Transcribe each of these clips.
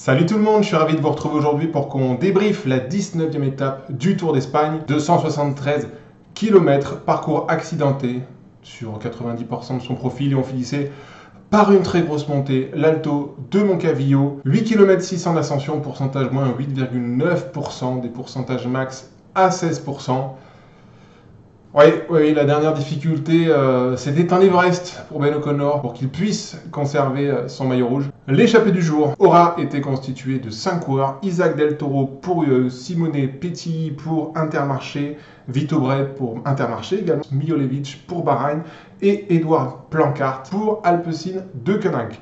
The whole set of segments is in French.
Salut tout le monde, je suis ravi de vous retrouver aujourd'hui pour qu'on débriefe la 19e étape du Tour d'Espagne. 273 km, parcours accidenté sur 90% de son profil et on finissait par une très grosse montée, l'Alto de Moncavillo. 8 km 600 d'ascension, pourcentage moins 8,9%, des pourcentages max à 16%. Oui, la dernière difficulté, c'était un Everest pour Ben O'Connor pour qu'il puisse conserver son maillot rouge. L'échappée du jour aura été constituée de 5 coureurs. Isaac Del Toro pour Simone Petit pour Intermarché, Vito Bret pour Intermarché également, Mijolevic pour Bahreïn et Edouard Plancart pour Alpecin de Koenig.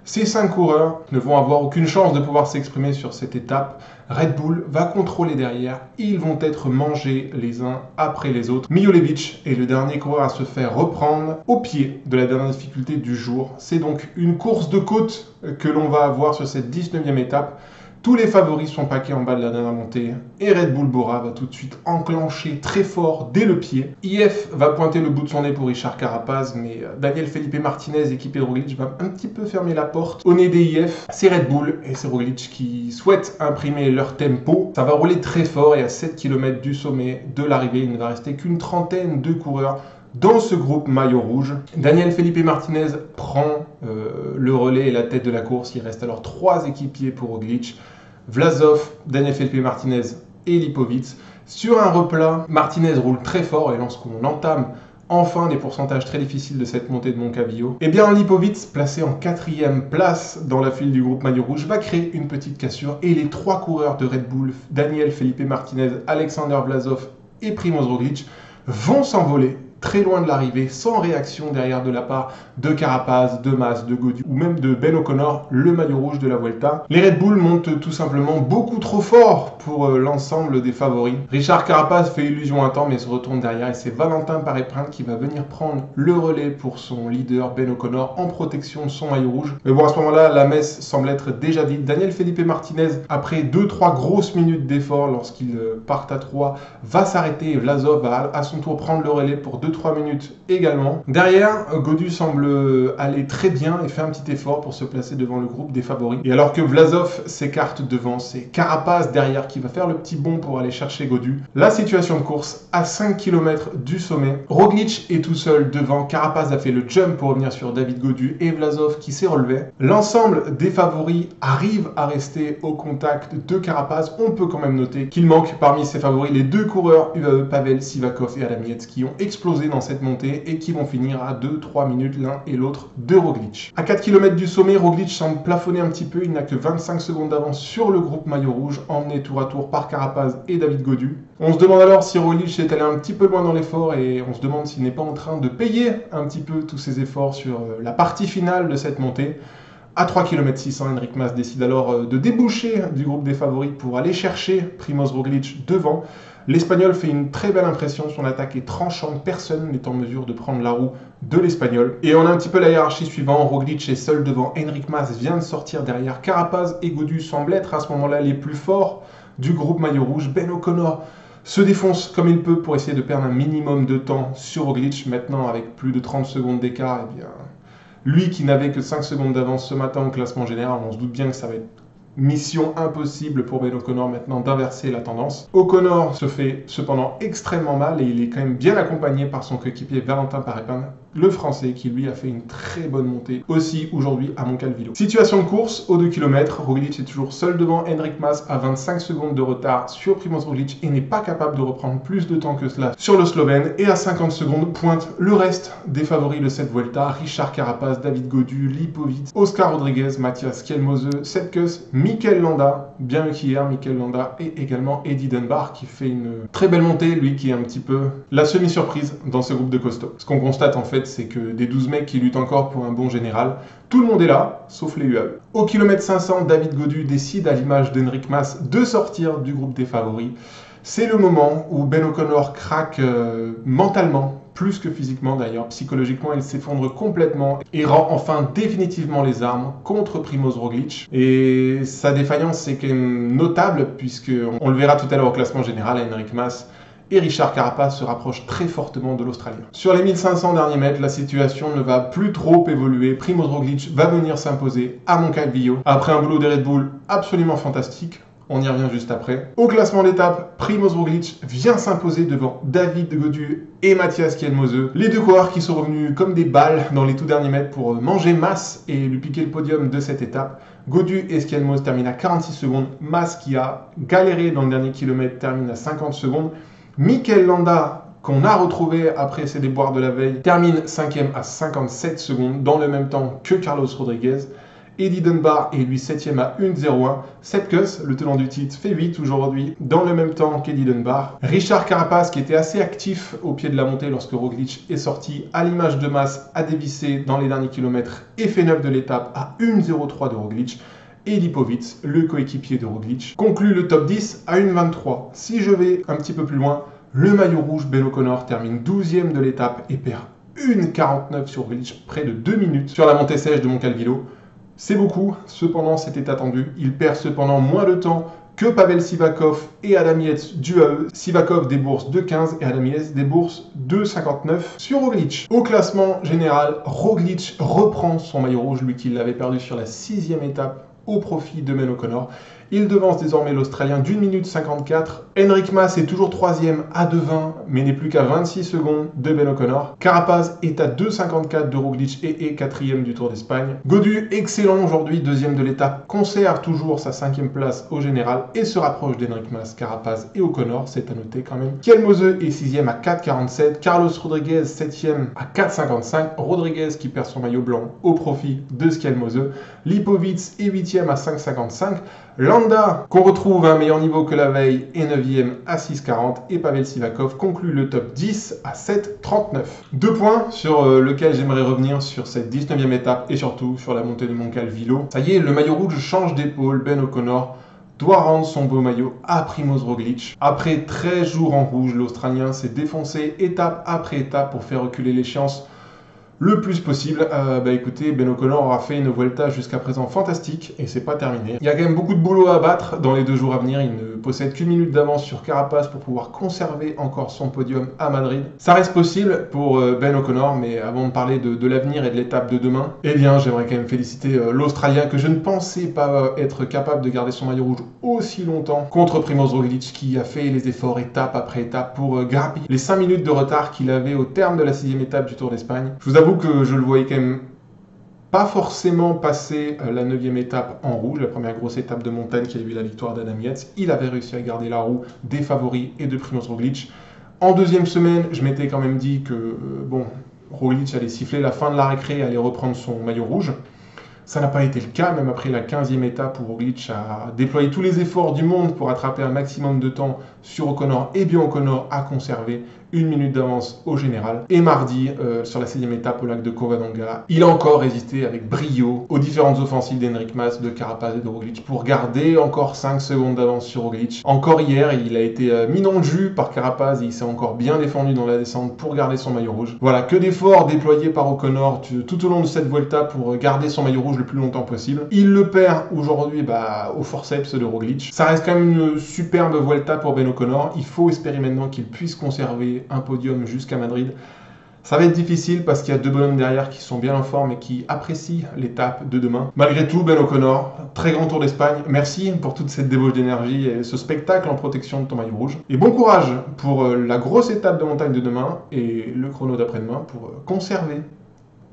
Ces 5 coureurs ne vont avoir aucune chance de pouvoir s'exprimer sur cette étape. Red Bull va contrôler derrière. Ils vont être mangés les uns après les autres. Mijolevic est le dernier coureur à se faire reprendre au pied de la dernière difficulté du jour. C'est donc une course de côte que l'on va avoir sur cette 19e étape. Tous les favoris sont paqués en bas de la dernière montée et Red Bull Bora va tout de suite enclencher très fort dès le pied. IF va pointer le bout de son nez pour Richard Carapaz, mais Daniel Felipe Martinez, équipé de Roglic, va un petit peu fermer la porte. Au nez des IF, c'est Red Bull et c'est Roglic qui souhaitent imprimer leur tempo. Ça va rouler très fort et à 7 km du sommet de l'arrivée, il ne va rester qu'une trentaine de coureurs dans ce groupe maillot rouge. Daniel Felipe Martinez prend le relais et la tête de la course. Il reste alors 3 équipiers pour Roglic. Vlasov, Daniel Felipe Martinez et Lipovic. Sur un replat, Martinez roule très fort et lorsqu'on entame enfin les pourcentages très difficiles de cette montée de Moncavillo, eh bien Lipovic, placé en 4e place dans la file du groupe maillot rouge, va créer une petite cassure et les 3 coureurs de Red Bull, Daniel Felipe Martinez, Alexander Vlasov et Primož Roglic, vont s'envoler très loin de l'arrivée, sans réaction derrière de la part de Carapaz, de Mas, de Gaudu ou même de Ben O'Connor, le maillot rouge de la Vuelta. Les Red Bull montent tout simplement beaucoup trop fort pour l'ensemble des favoris. Richard Carapaz fait illusion un temps mais se retourne derrière et c'est Valentin Paré-Prins qui va venir prendre le relais pour son leader Ben O'Connor en protection de son maillot rouge. Mais bon, à ce moment-là, la messe semble être déjà dite. Daniel Felipe Martinez, après 2-3 grosses minutes d'effort lorsqu'ils partent à 3, va s'arrêter et Vlasov va à son tour prendre le relais pour 2-3 minutes également. Derrière, Gaudu semble aller très bien et fait un petit effort pour se placer devant le groupe des favoris. Et alors que Vlasov s'écarte devant, c'est Carapaz derrière qui va faire le petit bond pour aller chercher Gaudu. La situation de course à 5 km du sommet. Roglic est tout seul devant. Carapaz a fait le jump pour revenir sur David Gaudu et Vlasov qui s'est relevé. L'ensemble des favoris arrive à rester au contact de Carapaz. On peut quand même noter qu'il manque parmi ses favoris les 2 coureurs UAE, Pavel Sivakov et Adam Yates qui ont explosé dans cette montée et qui vont finir à 2-3 minutes l'un et l'autre de Roglic. À 4 km du sommet, Roglic semble plafonner un petit peu, il n'a que 25 secondes d'avance sur le groupe maillot rouge, emmené tour à tour par Carapaz et David Gaudu. On se demande alors si Roglic est allé un petit peu loin dans l'effort et on se demande s'il n'est pas en train de payer un petit peu tous ses efforts sur la partie finale de cette montée. À 3 km 600, Enric Mas décide alors de déboucher du groupe des favoris pour aller chercher Primož Roglic devant. L'Espagnol fait une très belle impression, son attaque est tranchante, personne n'est en mesure de prendre la roue de l'Espagnol. Et on a un petit peu la hiérarchie suivante, Roglic est seul devant, Enric Mas vient de sortir derrière, Carapaz et Gaudu semblent être à ce moment-là les plus forts du groupe maillot rouge. Ben O'Connor se défonce comme il peut pour essayer de perdre un minimum de temps sur Roglic, maintenant avec plus de 30 secondes d'écart, eh bien, lui qui n'avait que 5 secondes d'avance ce matin au classement général, on se doute bien que ça va être mission impossible pour Ben O'Connor maintenant d'inverser la tendance. O'Connor se fait cependant extrêmement mal et il est quand même bien accompagné par son coéquipier Valentin Paré-Prins, le français qui lui a fait une très bonne montée aussi aujourd'hui à Moncavillo. Situation de course aux 2 km, Roglic est toujours seul devant Enric Mas à 25 secondes de retard sur Primož Roglic et n'est pas capable de reprendre plus de temps que cela sur le Slovène et à 50 secondes pointe le reste des favoris de cette Vuelta, Richard Carapaz, David Gaudu, Lipovic, Oscar Rodriguez, Matthias Kjelmose, Sepp Kuss, Mikel Landa, bien qu'hier Mikel Landa et également Eddie Dunbar qui fait une très belle montée, lui qui est un petit peu la semi-surprise dans ce groupe de costauds. Ce qu'on constate en fait, c'est que des 12 mecs qui luttent encore pour un bon général, tout le monde est là, sauf les UAE. Au kilomètre 500, David Gaudu décide, à l'image d'Enric Mas, de sortir du groupe des favoris. C'est le moment où Ben O'Connor craque mentalement, plus que physiquement d'ailleurs. Psychologiquement, il s'effondre complètement et rend enfin définitivement les armes contre Primož Roglic. Et sa défaillance, c'est quand même notable, puisqu'on le verra tout à l'heure au classement général, Enric Mas et Richard Carapaz se rapproche très fortement de l'Australien. Sur les 1500 derniers mètres, la situation ne va plus trop évoluer. Primoz Roglic va venir s'imposer à Moncalvillo après un boulot des Red Bull absolument fantastique. On y revient juste après. Au classement d'étape, Primoz Roglic vient s'imposer devant David Gaudu et Matthias Kielmose. Les deux coureurs qui sont revenus comme des balles dans les tout derniers mètres pour manger Mas et lui piquer le podium de cette étape. Gaudu et Kielmose terminent à 46 secondes. Mas, qui a galéré dans le dernier kilomètre, termine à 50 secondes. Mikel Landa, qu'on a retrouvé après ses déboires de la veille, termine 5e à 57 secondes, dans le même temps que Carlos Rodriguez. Eddie Dunbar est lui 7e à 1,01. Sepp Kuss, le tenant du titre, fait 8 aujourd'hui, dans le même temps qu'Eddie Dunbar. Richard Carapaz, qui était assez actif au pied de la montée lorsque Roglic est sorti, à l'image de Mas, a dévissé dans les derniers kilomètres et fait 9 de l'étape à 1,03 de Roglic. Et Lipovic, le coéquipier de Roglic, conclut le top 10 à 1,23. Si je vais un petit peu plus loin, le maillot rouge Ben O'Connor termine 12e de l'étape et perd 1,49 sur Roglic, près de 2 minutes sur la montée sèche de Moncalvillo. C'est beaucoup, cependant c'était attendu. Il perd cependant moins de temps que Pavel Sivakov et Adam Yates dû à eux. Sivakov débourse 2,15 et Adam Yates débourse 2,59 sur Roglic. Au classement général, Roglic reprend son maillot rouge, lui qui l'avait perdu sur la 6e étape au profit de Ben O'Connor. Il devance désormais l'Australien d'1 minute 54. Enric Mas est toujours 3e à 2,20, mais n'est plus qu'à 26 secondes de Ben O'Connor. Carapaz est à 2,54 de Roglic et est 4e du Tour d'Espagne. Gaudu, excellent aujourd'hui, 2e de l'étape, conserve toujours sa 5e place au général et se rapproche d'Enric Mas, Carapaz et O'Connor, c'est à noter quand même. Kielmose est 6e à 4,47. Carlos Rodriguez, 7e à 4,55. Rodriguez qui perd son maillot blanc au profit de Kielmose. Lipovic est 8e à 5,55. Landa, qu'on retrouve à un meilleur niveau que la veille, est 9e à 6,40 et Pavel Sivakov conclut le top 10 à 7,39. 2 points sur lesquels j'aimerais revenir sur cette 19e étape et surtout sur la montée de Moncalvillo. Ça y est, le maillot rouge change d'épaule. Ben O'Connor doit rendre son beau maillot à Primoz Roglic. Après 13 jours en rouge, l'Australien s'est défoncé étape après étape pour faire reculer l'échéance le plus possible. Écoutez, Ben O'Connor aura fait une Vuelta jusqu'à présent fantastique et c'est pas terminé. Il y a quand même beaucoup de boulot à abattre dans les 2 jours à venir. Il ne possède qu'une minute d'avance sur Carapaz pour pouvoir conserver encore son podium à Madrid. Ça reste possible pour Ben O'Connor, mais avant de parler de l'avenir et de l'étape de demain, eh bien j'aimerais quand même féliciter l'Australien que je ne pensais pas être capable de garder son maillot rouge aussi longtemps contre Primoz Roglic, qui a fait les efforts étape après étape pour grappiller les 5 minutes de retard qu'il avait au terme de la 6e étape du Tour d'Espagne. Je vous avoue que je le voyais quand même pas forcément passer la 9e étape en rouge, la première grosse étape de montagne qui a vu la victoire d'Adam Yates. Il avait réussi à garder la roue des favoris et de Primoz Roglic. En 2e semaine, je m'étais quand même dit que Roglic allait siffler la fin de la récré et allait reprendre son maillot rouge. Ça n'a pas été le cas, même après la 15e étape où Roglic a déployé tous les efforts du monde pour attraper un maximum de temps sur O'Connor. Et bien O'Connor a conservé 1 minute d'avance au général. Et mardi, sur la 6e étape au lac de Covadonga, il a encore résisté avec brio aux différentes offensives d'Enric Mas, de Carapaz et de Roglic pour garder encore 5 secondes d'avance sur Roglic. Encore hier, il a été mis dans le jus par Carapaz et il s'est encore bien défendu dans la descente pour garder son maillot rouge. Voilà, que d'efforts déployés par O'Connor tout au long de cette Vuelta pour garder son maillot rouge le plus longtemps possible. Il le perd aujourd'hui au forceps de Roglic. Ça reste quand même une superbe Vuelta pour Ben O'Connor. Il faut espérer maintenant qu'il puisse conserver un podium jusqu'à Madrid. Ça va être difficile parce qu'il y a 2 bonhommes derrière qui sont bien en forme et qui apprécient l'étape de demain. Malgré tout, Ben O'Connor, très grand Tour d'Espagne. Merci pour toute cette débauche d'énergie et ce spectacle en protection de ton maillot rouge. Et bon courage pour la grosse étape de montagne de demain et le chrono d'après-demain pour conserver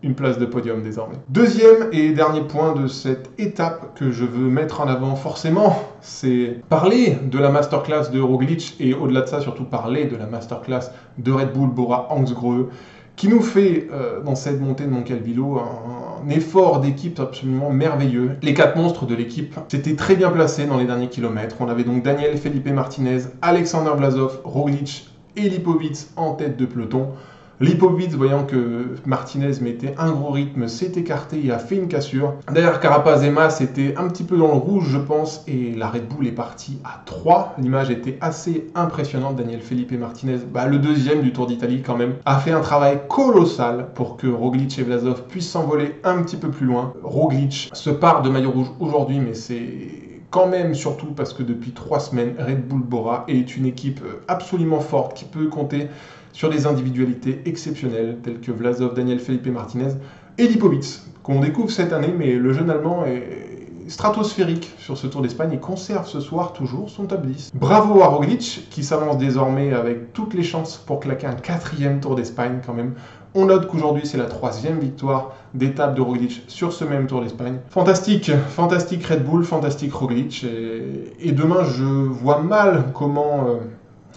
une place de podium désormais. 2e et dernier point de cette étape que je veux mettre en avant forcément, c'est parler de la masterclass de Roglic et au-delà de ça, surtout parler de la masterclass de Red Bull Bora-Hansgrohe qui nous fait dans cette montée de Moncalvillo un effort d'équipe absolument merveilleux. Les 4 monstres de l'équipe s'étaient très bien placés dans les derniers kilomètres. On avait donc Daniel Felipe Martinez, Alexander Vlasov, Roglic et Lipovic en tête de peloton. Lipovic, voyant que Martinez mettait un gros rythme, s'est écarté et a fait une cassure. Derrière, Carapaz et Mas étaient un petit peu dans le rouge, je pense, et la Red Bull est partie à 3. L'image était assez impressionnante. Daniel Felipe Martinez, le 2e du Tour d'Italie quand même, a fait un travail colossal pour que Roglic et Vlasov puissent s'envoler un petit peu plus loin. Roglic se part de maillot rouge aujourd'hui, mais c'est quand même, surtout parce que depuis 3 semaines, Red Bull Bora est une équipe absolument forte qui peut compter sur des individualités exceptionnelles telles que Vlasov, Daniel Felipe Martinez et Lipovic, qu'on découvre cette année, mais le jeune Allemand est stratosphérique sur ce Tour d'Espagne et conserve ce soir toujours son top 10. Bravo à Roglic qui s'avance désormais avec toutes les chances pour claquer un 4e Tour d'Espagne quand même. On note qu'aujourd'hui c'est la 3e victoire d'étape de Roglic sur ce même Tour d'Espagne. Fantastique, fantastique Red Bull, fantastique Roglic. Et demain je vois mal comment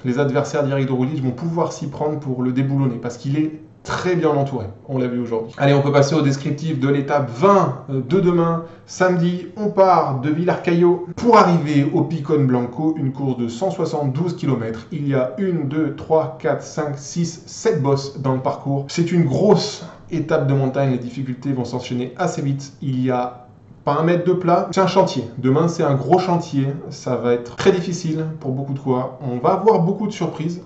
les adversaires directs de Roglic vont pouvoir s'y prendre pour le déboulonner parce qu'il est très bien entouré, on l'a vu aujourd'hui. Allez, on peut passer au descriptif de l'étape 20 de demain, samedi. On part de Villarcayo pour arriver au Picón Blanco, une course de 172 km. Il y a 1, 2, 3, 4, 5, 6, 7 bosses dans le parcours. C'est une grosse étape de montagne, les difficultés vont s'enchaîner assez vite. Il y a pas 1 mètre de plat, c'est un chantier. Demain, c'est un gros chantier, ça va être très difficile pour beaucoup de coureurs. On va avoir beaucoup de surprises.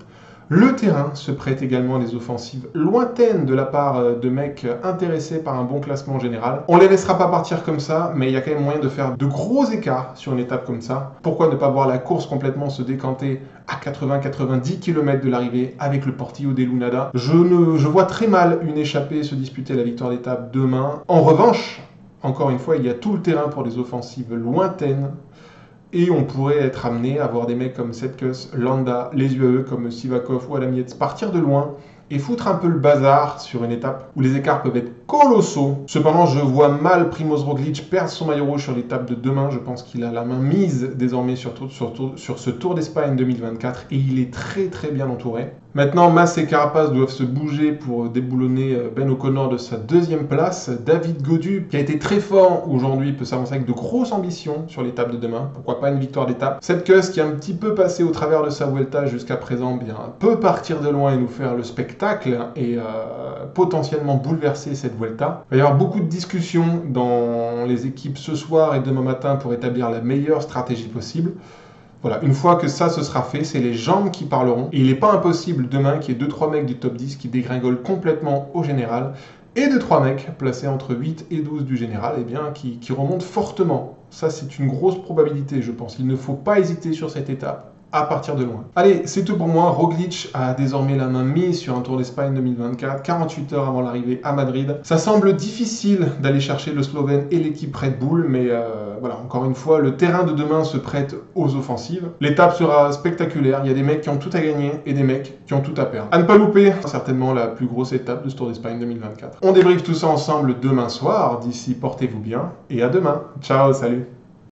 Le terrain se prête également à des offensives lointaines de la part de mecs intéressés par un bon classement général. On les laissera pas partir comme ça, mais il y a quand même moyen de faire de gros écarts sur une étape comme ça. Pourquoi ne pas voir la course complètement se décanter à 80-90 km de l'arrivée avec le Portillo de Lunada? Je vois très mal une échappée se disputer la victoire d'étape demain. En revanche, encore une fois, il y a tout le terrain pour des offensives lointaines. Et on pourrait être amené à voir des mecs comme Setkus, Landa, les UAE comme Sivakov ou Adamietz partir de loin et foutre un peu le bazar sur une étape où les écarts peuvent être colossaux. Cependant, je vois mal Primoz Roglic perdre son maillot rouge sur l'étape de demain. Je pense qu'il a la main mise désormais sur ce Tour d'Espagne 2024 et il est très bien entouré. Maintenant, Mas et Carapaz doivent se bouger pour déboulonner Ben O'Connor de sa 2e place. David Gaudu, qui a été très fort aujourd'hui, peut s'avancer avec de grosses ambitions sur l'étape de demain. Pourquoi pas une victoire d'étape. Sepkus, qui est un petit peu passé au travers de sa Vuelta jusqu'à présent, bien, peut partir de loin et nous faire le spectacle et potentiellement bouleverser cette Vuelta. Il va y avoir beaucoup de discussions dans les équipes ce soir et demain matin pour établir la meilleure stratégie possible. Voilà, une fois que ça se sera fait, c'est les jambes qui parleront. Et il n'est pas impossible demain qu'il y ait 2-3 mecs du top 10 qui dégringolent complètement au général et 2-3 mecs placés entre 8 et 12 du général eh bien, qui remontent fortement. Ça, c'est une grosse probabilité, je pense. Il ne faut pas hésiter sur cette étape à partir de loin. Allez, c'est tout pour moi. Roglic a désormais la main mise sur un Tour d'Espagne 2024, 48 heures avant l'arrivée à Madrid. Ça semble difficile d'aller chercher le Slovène et l'équipe Red Bull, mais voilà, encore une fois, le terrain de demain se prête aux offensives. L'étape sera spectaculaire. Il y a des mecs qui ont tout à gagner et des mecs qui ont tout à perdre. À ne pas louper, certainement la plus grosse étape de ce Tour d'Espagne 2024. On débriefe tout ça ensemble demain soir. D'ici, portez-vous bien et à demain. Ciao, salut.